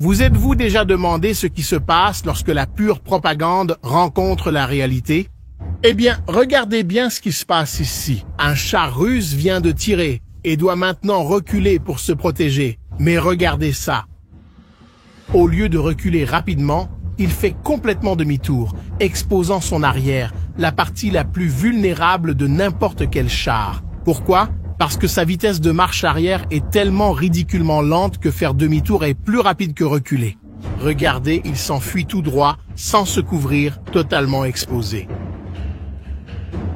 Vous êtes-vous déjà demandé ce qui se passe lorsque la pure propagande rencontre la réalité? Eh bien, regardez bien ce qui se passe ici. Un char russe vient de tirer et doit maintenant reculer pour se protéger. Mais regardez ça. Au lieu de reculer rapidement, il fait complètement demi-tour, exposant son arrière, la partie la plus vulnérable de n'importe quel char. Pourquoi? Parce que sa vitesse de marche arrière est tellement ridiculement lente que faire demi-tour est plus rapide que reculer. Regardez, il s'enfuit tout droit, sans se couvrir, totalement exposé.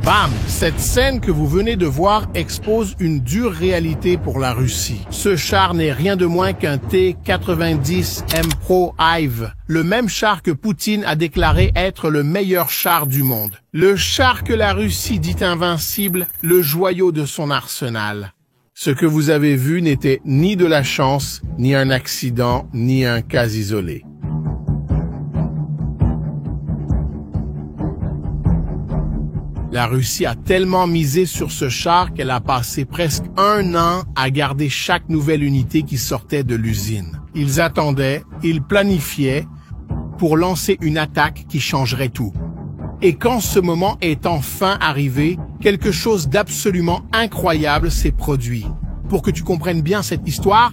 Bam! Cette scène que vous venez de voir expose une dure réalité pour la Russie. Ce char n'est rien de moins qu'un T-90M Pro Hive, le même char que Poutine a déclaré être le meilleur char du monde. Le char que la Russie dit invincible, le joyau de son arsenal. Ce que vous avez vu n'était ni de la chance, ni un accident, ni un cas isolé. La Russie a tellement misé sur ce char qu'elle a passé presque 1 an à garder chaque nouvelle unité qui sortait de l'usine. Ils attendaient, ils planifiaient pour lancer une attaque qui changerait tout. Et quand ce moment est enfin arrivé, quelque chose d'absolument incroyable s'est produit. Pour que tu comprennes bien cette histoire,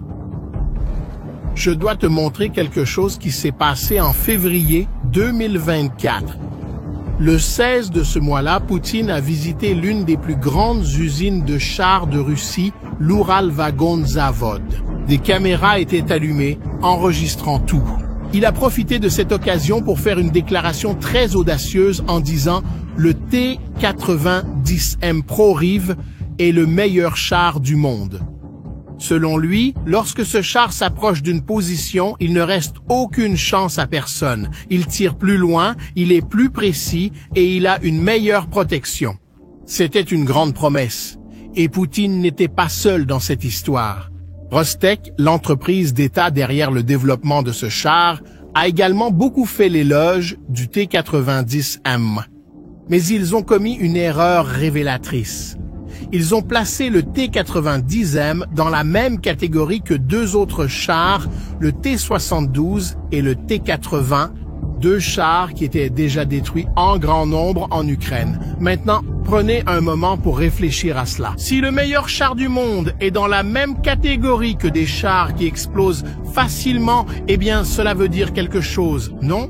je dois te montrer quelque chose qui s'est passé en février 2024. Le 16 de ce mois-là, Poutine a visité l'une des plus grandes usines de chars de Russie, l'Ural Vagon Zavod. Des caméras étaient allumées, enregistrant tout. Il a profité de cette occasion pour faire une déclaration très audacieuse en disant « Le T-90M Pro Hive est le meilleur char du monde ». Selon lui, lorsque ce char s'approche d'une position, il ne reste aucune chance à personne. Il tire plus loin, il est plus précis et il a une meilleure protection. C'était une grande promesse. Et Poutine n'était pas seul dans cette histoire. Rostec, l'entreprise d'État derrière le développement de ce char, a également beaucoup fait l'éloge du T-90M. Mais ils ont commis une erreur révélatrice. Ils ont placé le T-90M dans la même catégorie que 2 autres chars, le T-72 et le T-80, 2 chars qui étaient déjà détruits en grand nombre en Ukraine. Maintenant, prenez un moment pour réfléchir à cela. Si le meilleur char du monde est dans la même catégorie que des chars qui explosent facilement, eh bien cela veut dire quelque chose, non?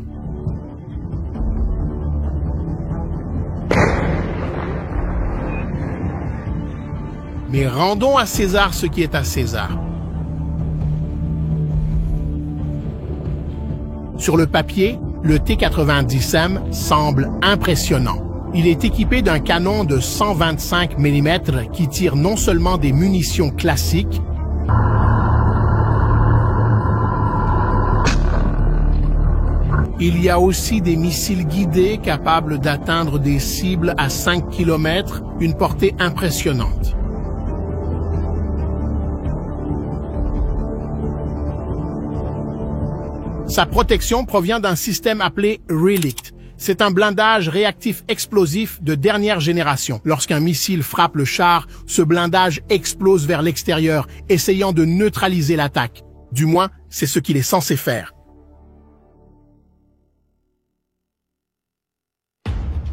Mais rendons à César ce qui est à César. Sur le papier, le T-90M semble impressionnant. Il est équipé d'un canon de 125 mm qui tire non seulement des munitions classiques, il y a aussi des missiles guidés capables d'atteindre des cibles à 5 km, une portée impressionnante. Sa protection provient d'un système appelé Relict. C'est un blindage réactif explosif de dernière génération. Lorsqu'un missile frappe le char, ce blindage explose vers l'extérieur, essayant de neutraliser l'attaque. Du moins, c'est ce qu'il est censé faire.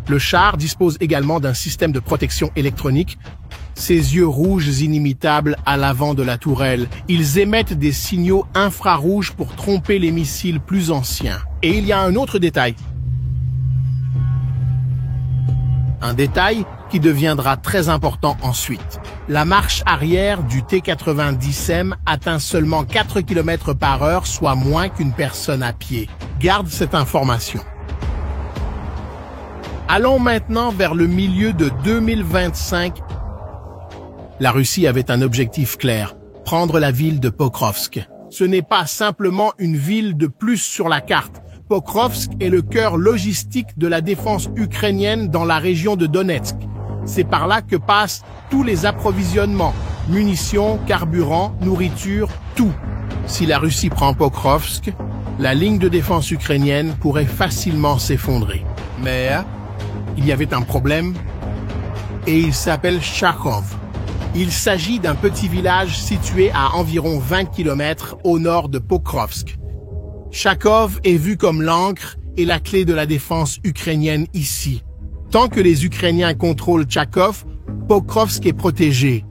Le char dispose également d'un système de protection électronique. Ses yeux rouges inimitables à l'avant de la tourelle. Ils émettent des signaux infrarouges pour tromper les missiles plus anciens. Et il y a un autre détail. Un détail qui deviendra très important ensuite. La marche arrière du T-90M atteint seulement 4 km/h, soit moins qu'une personne à pied. Garde cette information. Allons maintenant vers le milieu de 2025. La Russie avait un objectif clair, prendre la ville de Pokrovsk. Ce n'est pas simplement une ville de plus sur la carte. Pokrovsk est le cœur logistique de la défense ukrainienne dans la région de Donetsk. C'est par là que passent tous les approvisionnements, munitions, carburant, nourriture, tout. Si la Russie prend Pokrovsk, la ligne de défense ukrainienne pourrait facilement s'effondrer. Mais il y avait un problème, et il s'appelle Charkov. Il s'agit d'un petit village situé à environ 20 km au nord de Pokrovsk. Chakov est vu comme l'encre et la clé de la défense ukrainienne ici. Tant que les Ukrainiens contrôlent Tchakov, Pokrovsk est protégé.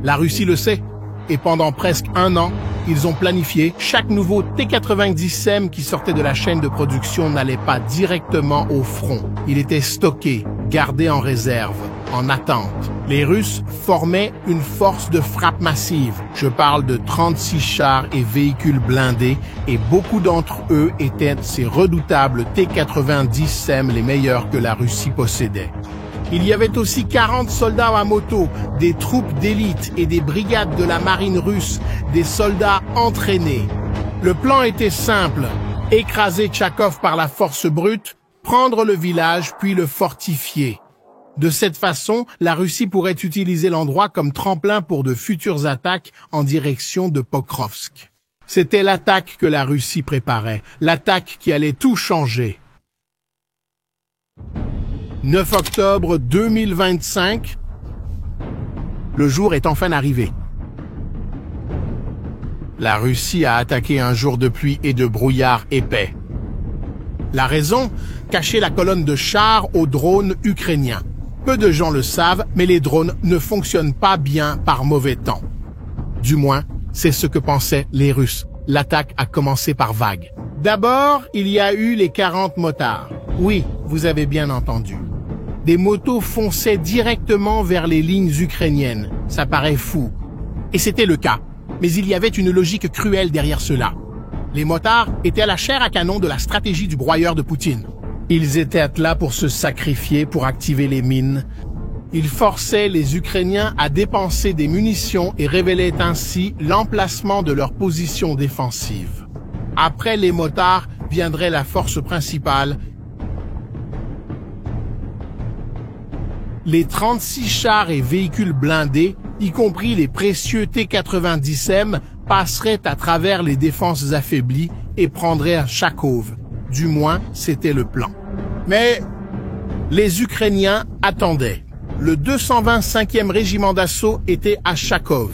La Russie le sait, et pendant presque un an, ils ont planifié. Chaque nouveau T-90M qui sortait de la chaîne de production n'allait pas directement au front. Il était stocké, gardé en réserve, en attente. Les Russes formaient une force de frappe massive. Je parle de 36 chars et véhicules blindés, et beaucoup d'entre eux étaient ces redoutables T-90M les meilleurs que la Russie possédait. Il y avait aussi 40 soldats à moto, des troupes d'élite et des brigades de la marine russe, des soldats entraînés. Le plan était simple, écraser Tchakov par la force brute, prendre le village puis le fortifier. De cette façon, la Russie pourrait utiliser l'endroit comme tremplin pour de futures attaques en direction de Pokrovsk. C'était l'attaque que la Russie préparait, l'attaque qui allait tout changer. 9 octobre 2025, le jour est enfin arrivé. La Russie a attaqué un jour de pluie et de brouillard épais. La raison, cacher la colonne de chars aux drones ukrainiens. Peu de gens le savent, mais les drones ne fonctionnent pas bien par mauvais temps. Du moins, c'est ce que pensaient les Russes. L'attaque a commencé par vagues. D'abord, il y a eu les 40 motards. Oui, vous avez bien entendu. Des motos fonçaient directement vers les lignes ukrainiennes. Ça paraît fou. Et c'était le cas. Mais il y avait une logique cruelle derrière cela. Les motards étaient la chair à canon de la stratégie du broyeur de Poutine. Ils étaient là pour se sacrifier, pour activer les mines. Ils forçaient les Ukrainiens à dépenser des munitions et révélaient ainsi l'emplacement de leur position défensive. Après les motards viendrait la force principale. Les 36 chars et véhicules blindés, y compris les précieux T-90M, passeraient à travers les défenses affaiblies et prendraient Tchakov. Du moins, c'était le plan. Mais les Ukrainiens attendaient. Le 225e régiment d'assaut était à Tchakov.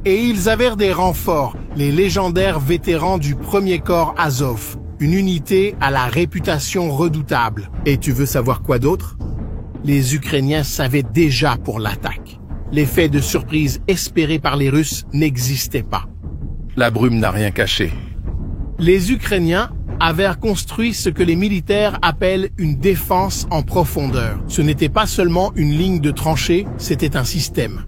Et ils avaient des renforts, les légendaires vétérans du 1er corps Azov, une unité à la réputation redoutable. Et tu veux savoir quoi d'autre? Les Ukrainiens savaient déjà pour l'attaque. L'effet de surprise espéré par les Russes n'existait pas. La brume n'a rien caché. Les Ukrainiens avaient construit ce que les militaires appellent une défense en profondeur. Ce n'était pas seulement une ligne de tranchées, c'était un système.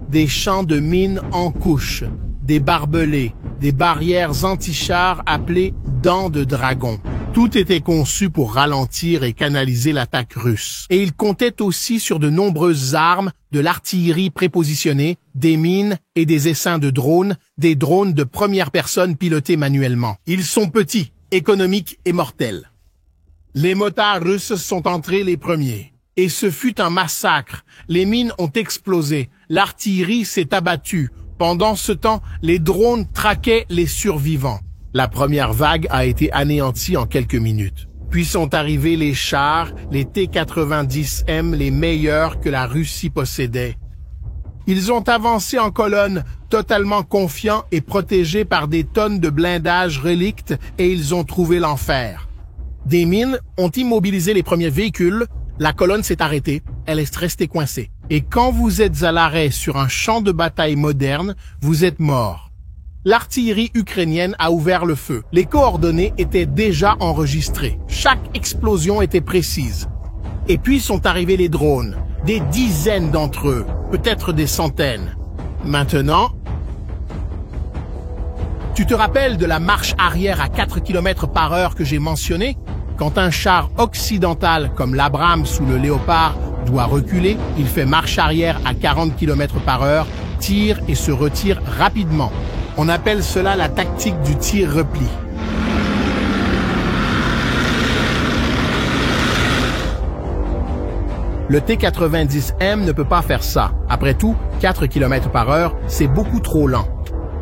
Des champs de mines en couches, des barbelés, des barrières anti-chars appelées dents de dragon. Tout était conçu pour ralentir et canaliser l'attaque russe. Et ils comptaient aussi sur de nombreuses armes, de l'artillerie prépositionnée, des mines et des essaims de drones, des drones de première personne pilotés manuellement. Ils sont petits, économiques et mortels. Les motards russes sont entrés les premiers. Et ce fut un massacre. Les mines ont explosé. L'artillerie s'est abattue. Pendant ce temps, les drones traquaient les survivants. La première vague a été anéantie en quelques minutes. Puis sont arrivés les chars, les T-90M, les meilleurs que la Russie possédait. Ils ont avancé en colonne, totalement confiants et protégés par des tonnes de blindage relictes, et ils ont trouvé l'enfer. Des mines ont immobilisé les premiers véhicules, la colonne s'est arrêtée, elle est restée coincée. Et quand vous êtes à l'arrêt sur un champ de bataille moderne, vous êtes mort. L'artillerie ukrainienne a ouvert le feu. Les coordonnées étaient déjà enregistrées. Chaque explosion était précise. Et puis sont arrivés les drones. Des dizaines d'entre eux, peut-être des centaines. Maintenant, tu te rappelles de la marche arrière à 4 km/h que j'ai mentionnée? Quand un char occidental comme l'Abrams ou le Léopard doit reculer, il fait marche arrière à 40 km/h, tire et se retire rapidement. On appelle cela la tactique du tir-repli. Le T-90M ne peut pas faire ça. Après tout, 4 km/h, c'est beaucoup trop lent.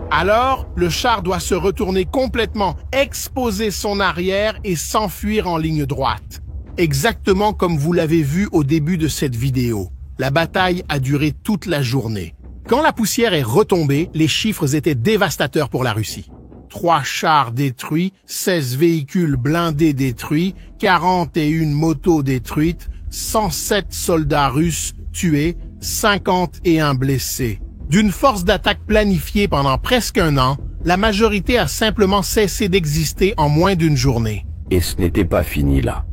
Alors, le char doit se retourner complètement, exposer son arrière et s'enfuir en ligne droite. Exactement comme vous l'avez vu au début de cette vidéo. La bataille a duré toute la journée. Quand la poussière est retombée, les chiffres étaient dévastateurs pour la Russie. 3 chars détruits, 16 véhicules blindés détruits, 41 motos détruites, 107 soldats russes tués, 51 blessés. D'une force d'attaque planifiée pendant presque un an, la majorité a simplement cessé d'exister en moins d'une journée. Et ce n'était pas fini là.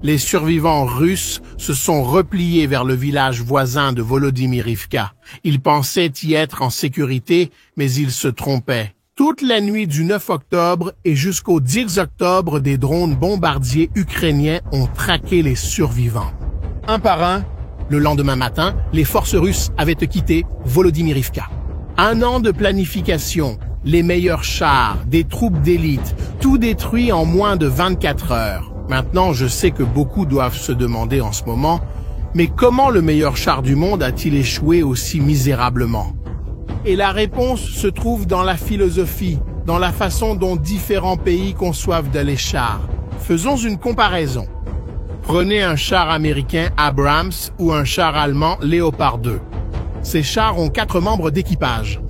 Les survivants russes se sont repliés vers le village voisin de Volodymyrivka. Ils pensaient y être en sécurité, mais ils se trompaient. Toute la nuit du 9 octobre et jusqu'au 10 octobre, des drones bombardiers ukrainiens ont traqué les survivants. Un par un, le lendemain matin, les forces russes avaient quitté Volodymyrivka. Un an de planification, les meilleurs chars, des troupes d'élite, tout détruit en moins de 24 heures. Maintenant, je sais que beaucoup doivent se demander en ce moment, mais comment le meilleur char du monde a-t-il échoué aussi misérablement? Et la réponse se trouve dans la philosophie, dans la façon dont différents pays conçoivent les chars. Faisons une comparaison. Prenez un char américain Abrams ou un char allemand Léopard 2. Ces chars ont 4 membres d'équipage.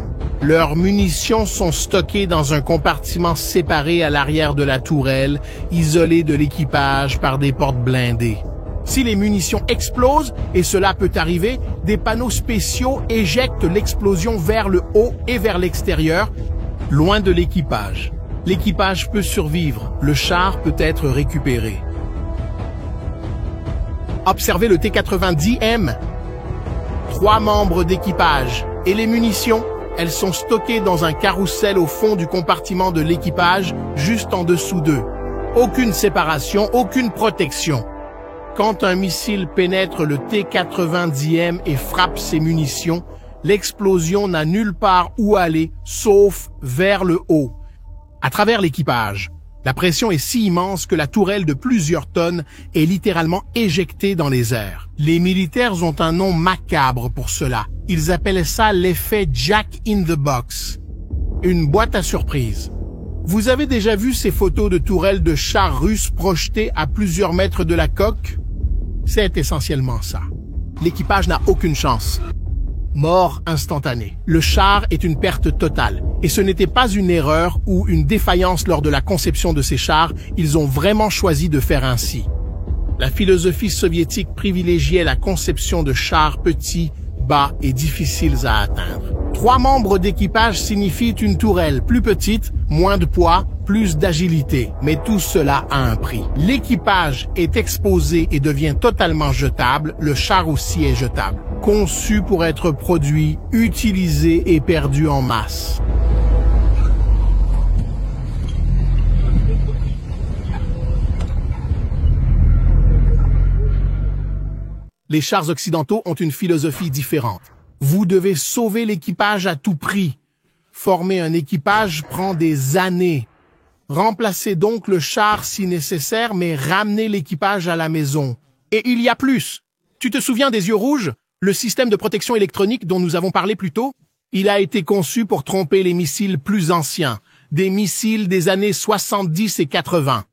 Leurs munitions sont stockées dans un compartiment séparé à l'arrière de la tourelle, isolé de l'équipage par des portes blindées. Si les munitions explosent, et cela peut arriver, des panneaux spéciaux éjectent l'explosion vers le haut et vers l'extérieur, loin de l'équipage. L'équipage peut survivre, le char peut être récupéré. Observez le T-90M. 3 membres d'équipage. Et les munitions? Elles sont stockées dans un carrousel au fond du compartiment de l'équipage, juste en dessous d'eux. Aucune séparation, aucune protection. Quand un missile pénètre le T-90M et frappe ses munitions, l'explosion n'a nulle part où aller, sauf vers le haut. À travers l'équipage, la pression est si immense que la tourelle de plusieurs tonnes est littéralement éjectée dans les airs. Les militaires ont un nom macabre pour cela. Ils appellent ça l'effet Jack in the Box. Une boîte à surprise. Vous avez déjà vu ces photos de tourelles de chars russes projetées à plusieurs mètres de la coque? C'est essentiellement ça. L'équipage n'a aucune chance. Mort instantanée. Le char est une perte totale. Et ce n'était pas une erreur ou une défaillance lors de la conception de ces chars, ils ont vraiment choisi de faire ainsi. La philosophie soviétique privilégiait la conception de chars petits, bas et difficiles à atteindre. 3 membres d'équipage signifient une tourelle plus petite, moins de poids, plus d'agilité. Mais tout cela a un prix. L'équipage est exposé et devient totalement jetable, le char aussi est jetable. Conçu pour être produit, utilisé et perdu en masse. Les chars occidentaux ont une philosophie différente. Vous devez sauver l'équipage à tout prix. Former un équipage prend des années. Remplacez donc le char si nécessaire, mais ramenez l'équipage à la maison. Et il y a plus. Tu te souviens des yeux rouges? Le système de protection électronique dont nous avons parlé plus tôt? Il a été conçu pour tromper les missiles plus anciens, des missiles des années 70 et 80.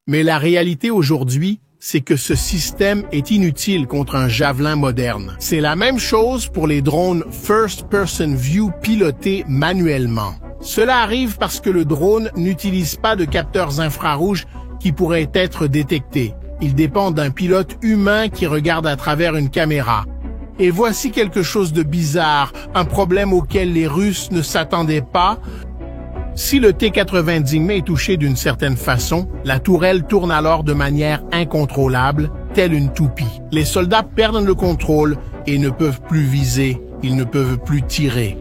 Mais la réalité aujourd'hui, c'est que ce système est inutile contre un javelin moderne. C'est la même chose pour les drones First Person View pilotés manuellement. Cela arrive parce que le drone n'utilise pas de capteurs infrarouges qui pourraient être détectés. Il dépend d'un pilote humain qui regarde à travers une caméra. Et voici quelque chose de bizarre, un problème auquel les Russes ne s'attendaient pas. Si le T-90M est touché d'une certaine façon, la tourelle tourne alors de manière incontrôlable, telle une toupie. Les soldats perdent le contrôle et ne peuvent plus viser, ils ne peuvent plus tirer.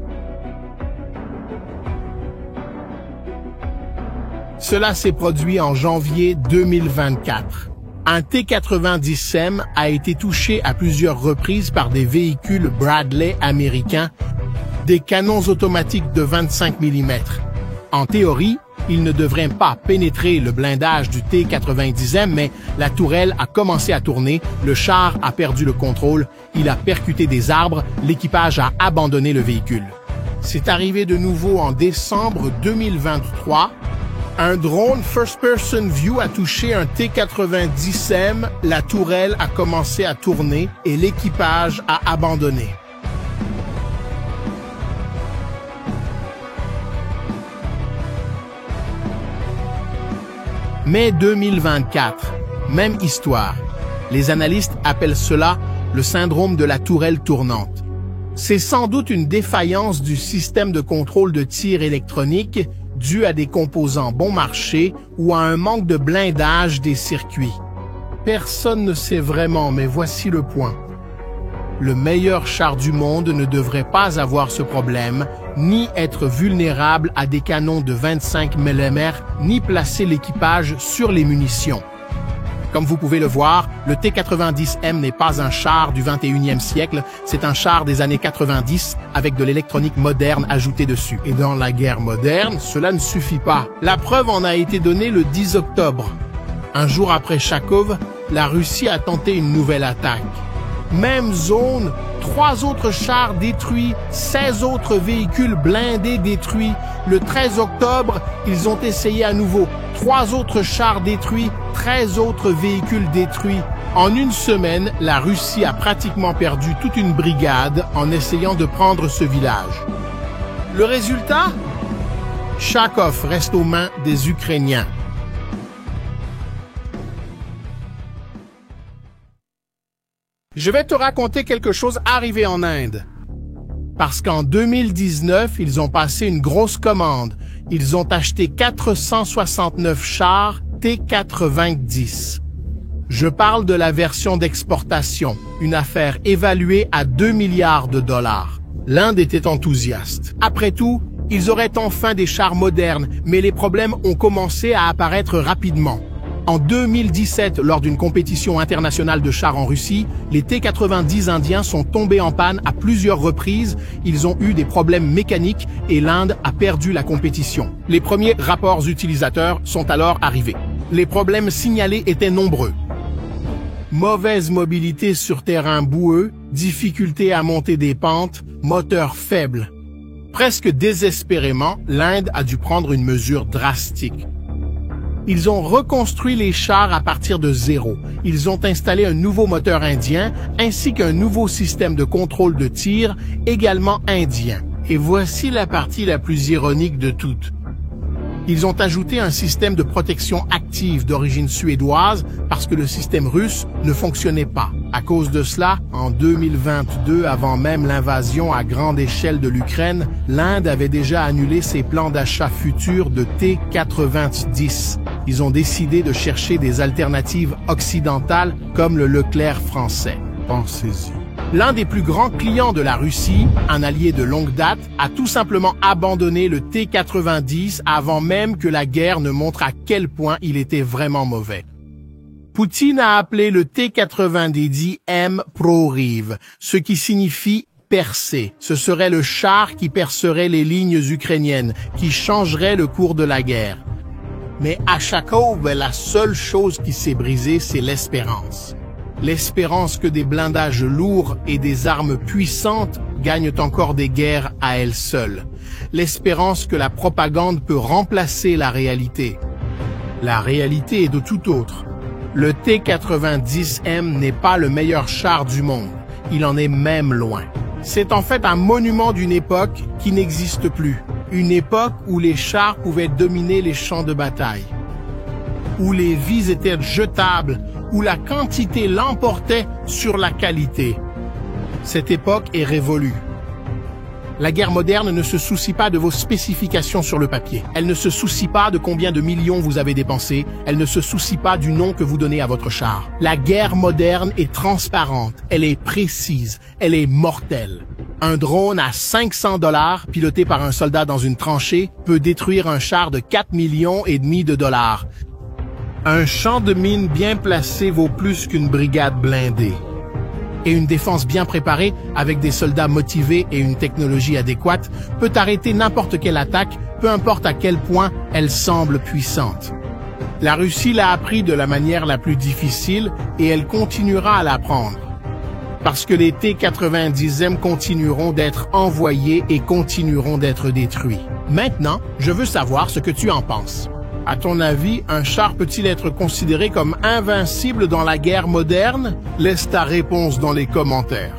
Cela s'est produit en janvier 2024. Un T-90M a été touché à plusieurs reprises par des véhicules Bradley américains, des canons automatiques de 25 mm. En théorie, il ne devrait pas pénétrer le blindage du T-90M, mais la tourelle a commencé à tourner, le char a perdu le contrôle, il a percuté des arbres, l'équipage a abandonné le véhicule. C'est arrivé de nouveau en décembre 2023. Un drone First Person View a touché un T-90M, la tourelle a commencé à tourner et l'équipage a abandonné. Mai 2024, même histoire. Les analystes appellent cela le syndrome de la tourelle tournante. C'est sans doute une défaillance du système de contrôle de tir électronique due à des composants bon marché ou à un manque de blindage des circuits. Personne ne sait vraiment, mais voici le point. Le meilleur char du monde ne devrait pas avoir ce problème, ni être vulnérable à des canons de 25 mm, ni placer l'équipage sur les munitions. Comme vous pouvez le voir, le T-90M n'est pas un char du 21e siècle, c'est un char des années 90 avec de l'électronique moderne ajoutée dessus. Et dans la guerre moderne, cela ne suffit pas. La preuve en a été donnée le 10 octobre. Un jour après Kharkov, la Russie a tenté une nouvelle attaque. Même zone, 3 autres chars détruits, 16 autres véhicules blindés détruits. Le 13 octobre, ils ont essayé à nouveau. 3 autres chars détruits, 13 autres véhicules détruits. En une semaine, la Russie a pratiquement perdu toute une brigade en essayant de prendre ce village. Le résultat? Kharkov reste aux mains des Ukrainiens. Je vais te raconter quelque chose arrivé en Inde. Parce qu'en 2019, ils ont passé une grosse commande. Ils ont acheté 469 chars T-90. Je parle de la version d'exportation, une affaire évaluée à 2 milliards de dollars. L'Inde était enthousiaste. Après tout, ils auraient enfin des chars modernes, mais les problèmes ont commencé à apparaître rapidement. En 2017, lors d'une compétition internationale de chars en Russie, les T-90 indiens sont tombés en panne à plusieurs reprises, ils ont eu des problèmes mécaniques et l'Inde a perdu la compétition. Les premiers rapports utilisateurs sont alors arrivés. Les problèmes signalés étaient nombreux. Mauvaise mobilité sur terrain boueux, difficulté à monter des pentes, moteur faible. Presque désespérément, l'Inde a dû prendre une mesure drastique. Ils ont reconstruit les chars à partir de zéro. Ils ont installé un nouveau moteur indien ainsi qu'un nouveau système de contrôle de tir également indien. Et voici la partie la plus ironique de toutes. Ils ont ajouté un système de protection active d'origine suédoise parce que le système russe ne fonctionnait pas. À cause de cela, en 2022, avant même l'invasion à grande échelle de l'Ukraine, l'Inde avait déjà annulé ses plans d'achat futurs de T-90. Ils ont décidé de chercher des alternatives occidentales comme le Leclerc français. Pensez-y. L'un des plus grands clients de la Russie, un allié de longue date, a tout simplement abandonné le T-90 avant même que la guerre ne montre à quel point il était vraiment mauvais. Poutine a appelé le T-90M Proriv, ce qui signifie percer. Ce serait le char qui percerait les lignes ukrainiennes, qui changerait le cours de la guerre. Mais à Kharkov, la seule chose qui s'est brisée, c'est l'espérance. L'espérance que des blindages lourds et des armes puissantes gagnent encore des guerres à elles seules. L'espérance que la propagande peut remplacer la réalité. La réalité est de tout autre. Le T-90M n'est pas le meilleur char du monde. Il en est même loin. C'est en fait un monument d'une époque qui n'existe plus. Une époque où les chars pouvaient dominer les champs de bataille. Où les vies étaient jetables, où la quantité l'emportait sur la qualité. Cette époque est révolue. La guerre moderne ne se soucie pas de vos spécifications sur le papier. Elle ne se soucie pas de combien de millions vous avez dépensé. Elle ne se soucie pas du nom que vous donnez à votre char. La guerre moderne est transparente. Elle est précise. Elle est mortelle. Un drone à 500 $, piloté par un soldat dans une tranchée, peut détruire un char de 4,5 millions de dollars. Un champ de mines bien placé vaut plus qu'une brigade blindée. Et une défense bien préparée, avec des soldats motivés et une technologie adéquate, peut arrêter n'importe quelle attaque, peu importe à quel point elle semble puissante. La Russie l'a appris de la manière la plus difficile et elle continuera à l'apprendre. Parce que les T-90M continueront d'être envoyés et continueront d'être détruits. Maintenant, je veux savoir ce que tu en penses. À ton avis, un char peut-il être considéré comme invincible dans la guerre moderne? Laisse ta réponse dans les commentaires.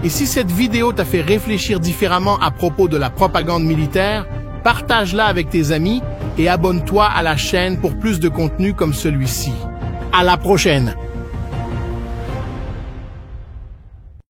Et si cette vidéo t'a fait réfléchir différemment à propos de la propagande militaire, partage-la avec tes amis et abonne-toi à la chaîne pour plus de contenu comme celui-ci. À la prochaine!